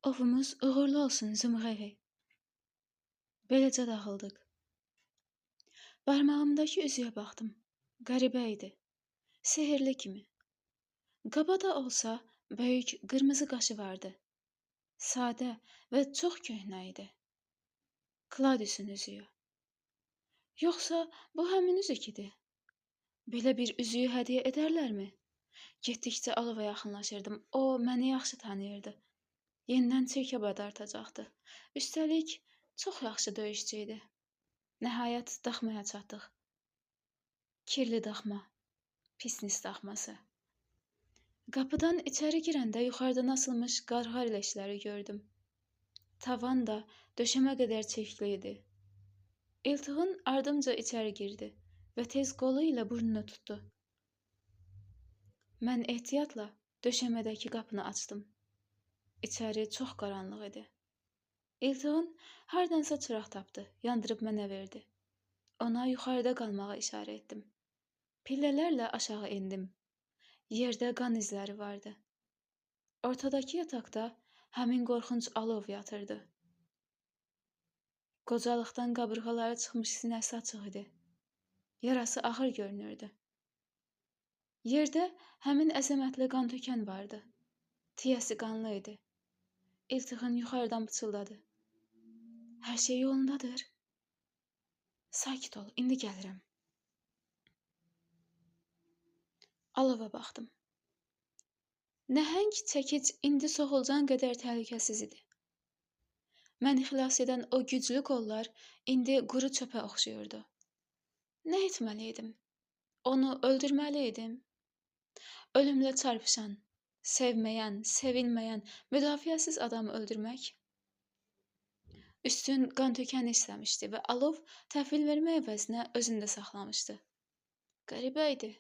Ovumuz uğurlu olsun Zümrəvi. Beləcə dağıldıq. Barmağımdakı üzüyə baxdım. Qəribə idi. Sehirli kimi. Qaba da olsa böyük qırmızı qaşı vardı. Sadə və çox köhnə idi. Kladiusun üzüyü. Yoxsa bu həmin üzük idi? Belə bir üzüyü hədiyyə edərlərmi? Getdikcə alova yaxınlaşırdım. O məni yaxşı tanıyırdı. Yenidən çirkab dartacaqdı. Üstəlik çox yaxşı döyüşçü idi. Nəhayət daxmaya çatdıq. Kirli daxma, pisnis daxması. Qapıdan içəri girəndə yuxarıdan asılmış qarğar leşləri gördüm. Tavan da döşəmə qədər çirkli idi. İltiğin ardımca içəri girdi və tez qolu ilə burnunu tutdu. Mən ehtiyatla döşəmədəki qapını açdım. İçəri çox qaranlıq idi. İltiğin hardansa çıraq tapdı, yandırıb mənə verdi. Ona yuxarıda qalmağa işarə etdim. Pillələrlə aşağı endim. Yerdə qan izləri vardı. Ortadakı yataqda həmin qorxunc alov yatırdı. Qocalıqdan qabırğaları çıxmış sinəsi açıq idi. Yarası ağır görünürdü. Yerdə həmin əzəmətli qan tökən vardı. Tiyəsi qanlı idi. İltiğin yuxarıdan pıçıldadı. Hər şey yolundadır. Sakit ol, indi gəlirəm. Alova baxdım. Nəhəng çəkic indi soğulcan qədər təhlükəsiz idi. Məni xilas edən o güclü qollar indi quru çöpə oxşuyurdu. Nə etməli idim? Onu öldürməli idim. Ölümlə çarpışan, sevməyən, sevilməyən, müdafiəsiz adamı öldürmək. Üstün qan tökəni istəmişdi və alov təhvil vermək əvəzinə özündə saxlamışdı. Qəribə idi.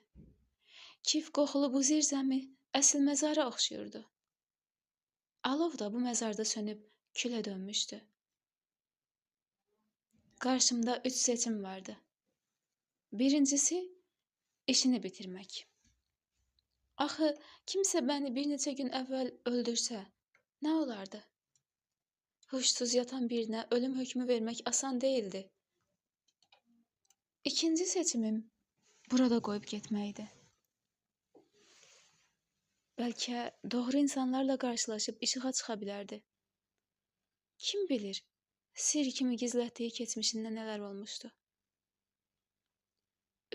Kif qoxulu bu zirzəmi əsl məzara oxşuyurdu. Alov da bu məzarda sönüb külə dönmüşdü. Qarşımda 3 seçim vardı. Birincisi, işini bitirmək. Axı, kimsə məni bir neçə gün əvvəl öldürsə, nə olardı? Huşsuz yatan birinə ölüm hökmü vermək asan deyildi. İkinci seçimim burada qoyub getməkdi. Bəlkə doğru insanlarla qarşılaşıb işığa çıxa bilərdi. Kim bilir, sir kimi gizlətdiyi keçmişində nələr olmuşdu.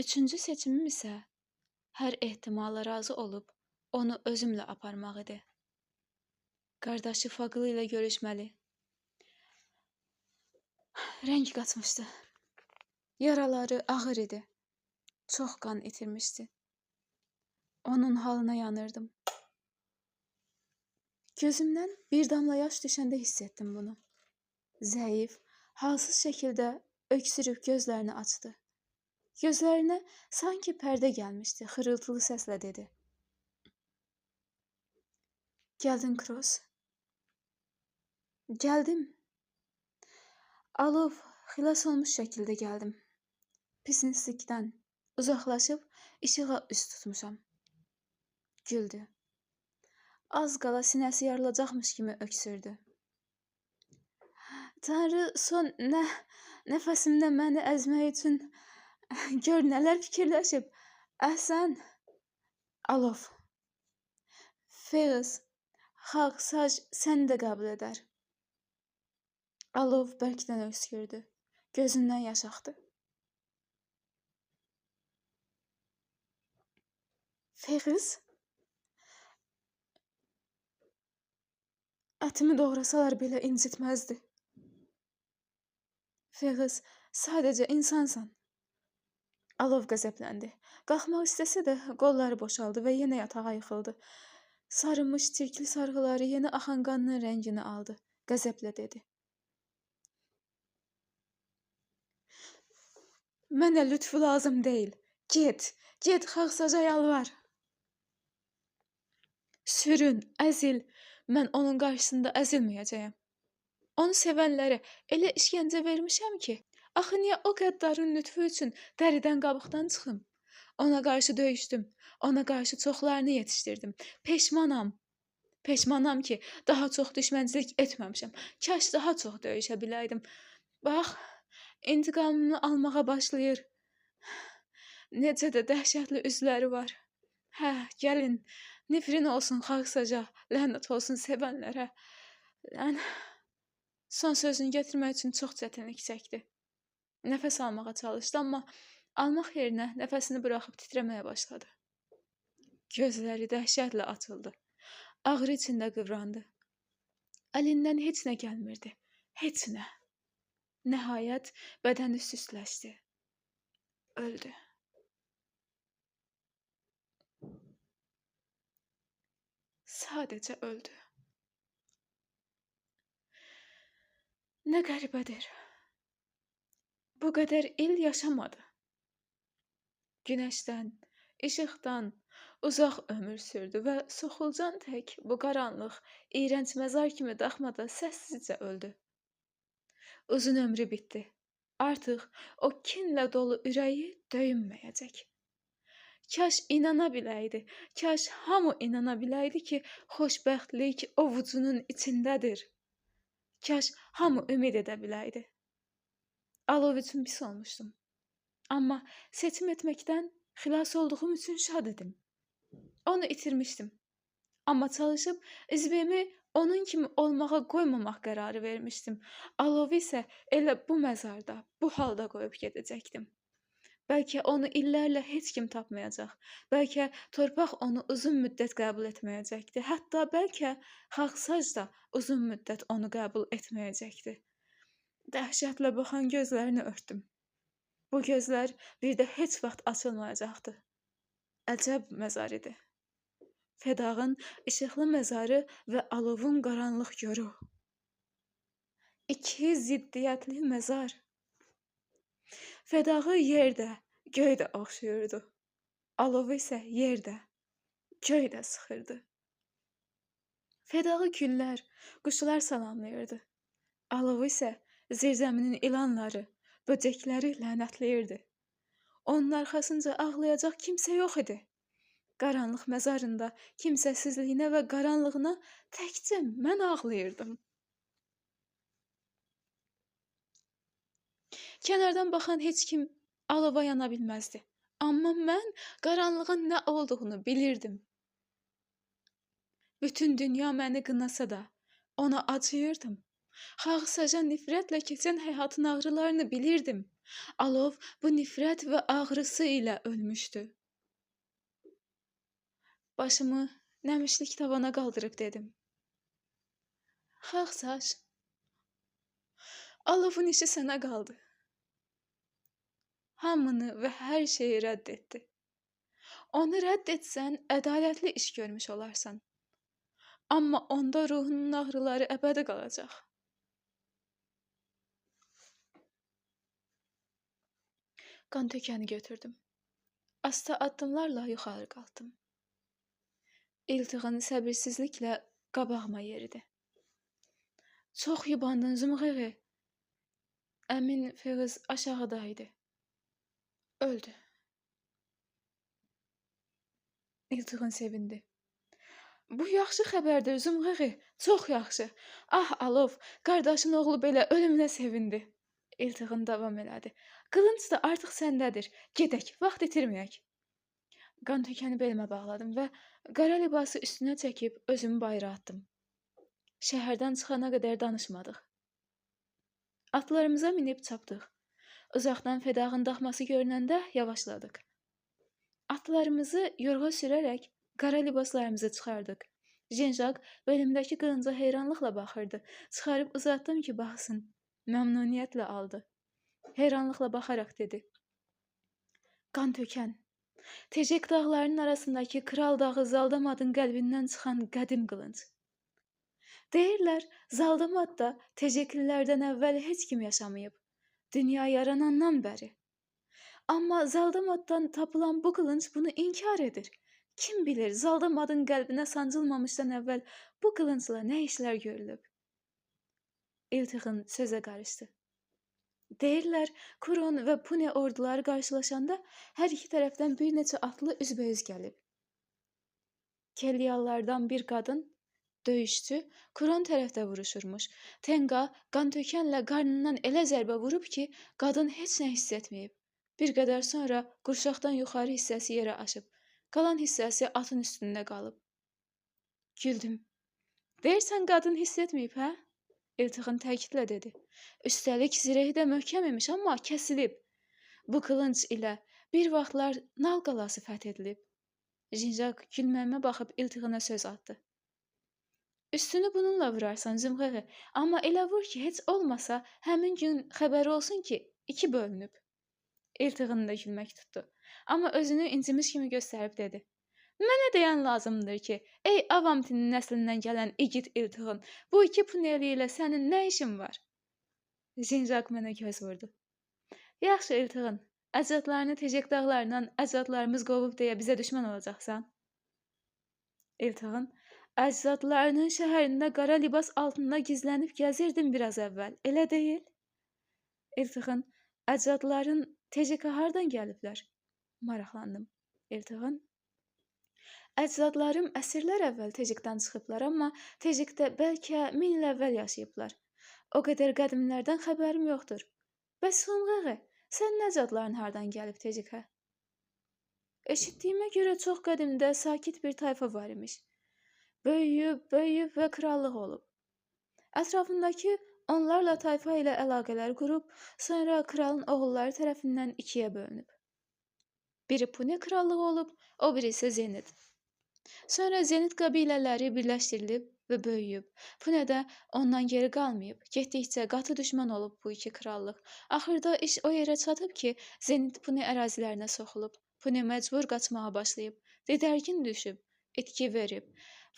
Üçüncü seçimim isə hər ehtimala razı olub onu özümlə aparmaq idi. Qardaşı Faqlı ilə görüşməli. Rəng qaçmışdı. Yaraları ağır idi. Çox qan itirmişdi. Onun halına yanırdım. Gözümdən bir damla yaş düşəndə hiss etdim bunu. Zəif, halsız şəkildə öksürüb gözlərini açdı. Gözlərinə sanki pərdə gəlmişdi, xırıltılı səslə dedi. Gəldin, Kroos. Gəldim. Alov, xilas olmuş şəkildə gəldim. Pisnislikdən uzaqlaşıb işığa üst tutmuşam. Güldü. Az qala sinəsi yarılacaqmış kimi öksürdü. Tanrı son nəfəsimdə məni əzmək üçün gör nələr fikirləşib. Əhsən. Alov. Feğis, xalq, sac səni də qəbul edər. Alov bərkdən öskürdü. Gözündən yaş axdı. Feğis? Ətimi doğrasalar belə incitməzdi. Feğis, sadəcə insansan. Alov qəzəbləndi. Qalxmaq istəsə də qolları boşaldı və yenə yatağa yıxıldı. Sarınmış tirkli sarğıları yeni axan qanın rəngini aldı. Qəzəblə dedi. Mənə lütfu lazım deyil. Get, xalqsaca yalvar. Sürün, əzil. Mən onun qarşısında əzilməyəcəyəm. Onu sevənlərə elə işgəncə vermişəm ki, axı niyə o qəddarın lütfu üçün dəridən qabıqdan çıxım? Ona qarşı döyüşdüm. Ona qarşı çoxlarını yetişdirdim. Peşmanam. Peşmanam ki, daha çox düşmənçilik etməmişəm. Kaş daha çox döyüşə biləydim. Bax, intiqamını almağa başlayır. Necə də dəhşətli üzləri var. Hə, gəlin, nifrin olsun xalqsaca, lənət olsun sevənlərə. Son sözünü gətirmək üçün çox çətinlik çəkdi. Nəfəs almağa çalışdı, amma almaq yerinə nəfəsini buraxıb titrəməyə başladı. Gözləri dəhşətlə açıldı. Ağrı içində qıvrandı. Əlindən heç nə gəlmirdi. Heç nə. Nəhayət bədəni süstləşdi. Öldü. Sadəcə öldü. Nə qəribədir. Bu qədər il yaşamadı. Günəşdən, işıqdan uzaq ömür sürdü və soxulcan tək bu qaranlıq, iyrənc məzar kimi daxmada səssizcə öldü. Uzun ömrü bitdi. Artıq o kinlə dolu ürəyi döyünməyəcək. Kaş inana biləydi, kaş hamı inana biləydi ki, xoşbəxtlik ovucunun içindədir. Kaş hamı ümid edə biləydi. Alov üçün pis olmuşdum. Amma seçim etməkdən xilas olduğum üçün şad idim. Onu itirmişdim. Amma çalışıb izbimi onun kimi olmağa qoymamaq qərarı vermişdim. Alovu isə elə bu məzarda, bu halda qoyub gedəcəkdim. Bəlkə onu illərlə heç kim tapmayacaq. Bəlkə torpaq onu uzun müddət qəbul etməyəcəkdi. Hətta bəlkə xalqsac da uzun müddət onu qəbul etməyəcəkdi. Dəhşətlə baxan gözlərini örtdüm. Bu gözlər bir də heç vaxt açılmayacaqdı. Əcəb məzar idi. Fədağın işıqlı məzarı və alovun qaranlıq yoru. İki ziddiyyətli məzar. Fədağı yerdə, göydə oxşuyurdu. Alovu isə yerdə, göydə sıxırdı. Fədağı güllər, quşlar salamlayırdı. Alovu isə zirzəminin ilanları, böcəkləri lənətləyirdi. Onun arxasınca ağlayacaq kimsə yox idi. Qaranlıq məzarında kimsəsizliyinə və qaranlığına təkcə mən ağlayırdım. Kənardan baxan heç kim alova yana bilməzdi. Amma mən qaranlığın nə olduğunu bilirdim. Bütün dünya məni qınasa da ona acıyırdım. Xalqsaca nifrətlə keçən həyatın ağrılarını bilirdim. Alov bu nifrət və ağrısı ilə ölmüşdü. Başımı nəmişlik tavana qaldırıb dedim. Xalqsaç, alovun işi sənə qaldı. Hamını və hər şeyi rədd etdi. Onu rədd etsən, ədalətli iş görmüş olarsan. Amma onda ruhunun ağrıları əbədi qalacaq. Qan tökəni götürdüm. Asta addımlarla yuxarı qalxdım. İltiğin səbirsizliklə qabağıma yeridi. Çox yubandın Zümrəği. Əmin Fevz aşağıdaydı. Öldü. İltiğin sevindi. Bu yaxşı xəbərdir Zümrəği, çox yaxşı. Ah Alov, qardaşın oğlu belə ölümünə sevindi. İltiğin davam elədi. Qılınc da artıq səndədir. Gedək, vaxt itirməyək. Qan tökəni belimə bağladım və qara libası üstünə çəkib özümü bayıra atdım. Şəhərdən çıxana qədər danışmadıq. Atlarımıza minib çapdıq. Uzaqdan Fədağın daxması görünəndə yavaşladıq. Atlarımızı yorğa sürərək qara libaslarımızı çıxardıq. Jenjak belimdəki qılınca heyranlıqla baxırdı. Çıxarıb uzatdım ki, baxsın. Məmnuniyyətlə aldı. Heyranlıqla baxaraq dedi. Qan tökən. Tecek dağlarının arasındakı Kral dağı Zaldamadın qəlbindən çıxan qədim qılınc. Deyirlər, Zaldamadda Teceklilərdən əvvəl heç kim yaşamayıb. Dünya yaranandan bəri. Amma Zaldamaddan tapılan bu qılınc bunu inkar edir. Kim bilir, Zaldamadın qəlbinə sancılmamışdan əvvəl bu qılıncla nə işlər görülüb? İltiğin sözə qarışdı. Deyirlər, Kuron və Pune orduları qarşılaşanda hər iki tərəfdən bir neçə atlı üzbəüz gəlib. Kelyallardan bir qadın, Döyüşçü Kron tərəfdə vuruşurmuş. Tenqa qan tökənlə qarnından elə zərbə vurub ki, qadın heç nə hiss etməyib. Bir qədər sonra qurşaqdan yuxarı hissəsi yerə aşıb. Qalan hissəsi atın üstündə qalıb. Güldüm. Deyirsən qadın hiss etməyib, hə? İltiğin təkidlə dedi. Üstəlik zirəhi də möhkəm imiş, amma kəsilib. Bu qılınc ilə bir vaxtlar Nal qalası fəth edilib. Jinjak gülməyimə baxıb İltiğinə söz atdı. Üstünü bununla vurarsan Zümrəği, amma elə vur ki, heç olmasa həmin gün xəbəri olsun ki, 2 bölünüb. İltiğin də gülmək tutdu. Amma özünü incimiş kimi göstərib dedi. Mənə deyən lazımdır ki, ey Avamtinin nəslindən gələn igid İltiğin, bu 2 puneli ilə sənin nə işin var? Jinjak mənə göz vurdu. Yaxşı İltiğin, əcdadlarını Tecek dağlarından əcdadlarımız qovub deyə bizə düşmən olacaqsan. İltiğin, əcdadlarının şəhərində qara libas altında gizlənib gəzirdim biraz əvvəl, elə deyil? İltiğin, əcdadların Tecekə hardan gəliblər? Maraqlandım. İltiğin, əcdadlarım əsrlər əvvəl Tecekdən çıxıblar, amma Tecekdə bəlkə 1000 il əvvəl yaşayıblar. O qədər qədimlərdən xəbərim yoxdur. Bəs Zümrəği, sən əcdadların hardan gəlib Tecekə? Eşitdiyimə görə çox qədimdə sakit bir tayfa var imiş. Böyüyüb və krallıq olub. Ətrafındakı onlarla tayfa ilə əlaqələr qurub, sonra kralın oğulları tərəfindən 2-yə bölünüb. Biri Pune krallığı olub, o biri isə Zenit. Sonra Zenit qəbilələri birləşdirilib və böyüyüb. Punedə ondan geri qalmayıb, getdikcə qatı düşmən olub bu 2 krallıq. Axırda iş o yerə çatıb ki, Zenit Pune ərazilərinə soxulub. Pune məcbur qaçmağa başlayıb, didərgin düşüb, itki verib.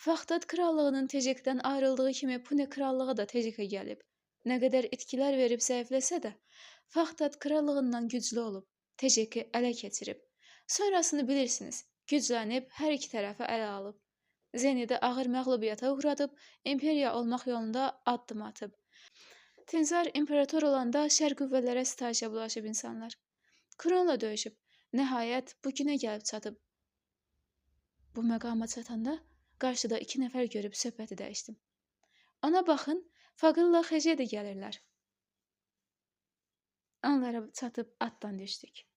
Faxdad krallığının Tecekdən ayrıldığı kimi Pune krallığı da Tecekə gəlib. Nə qədər itkilər verib zəifləsə də, Faxdad krallığından güclü olub, Teceki ələ keçirib. Sonrasını bilirsiniz, güclənib hər iki tərəfi ələ alıb. Zenidə ağır məğlubiyyata uğradıb, imperiya olmaq yolunda addım atıb. Tenzar imperator olanda şər qüvvələrə sitayişə bulaşıb insanlar. Kronla döyüşüb. Nəhayət bu günə gəlib çatıb. Bu məqama çatanda qarşıda 2 nəfər görüb söhbəti dəyişdim. Ona baxın, Faqılla Xeje də gəlirlər. Onlara çatıb atdan düşdük.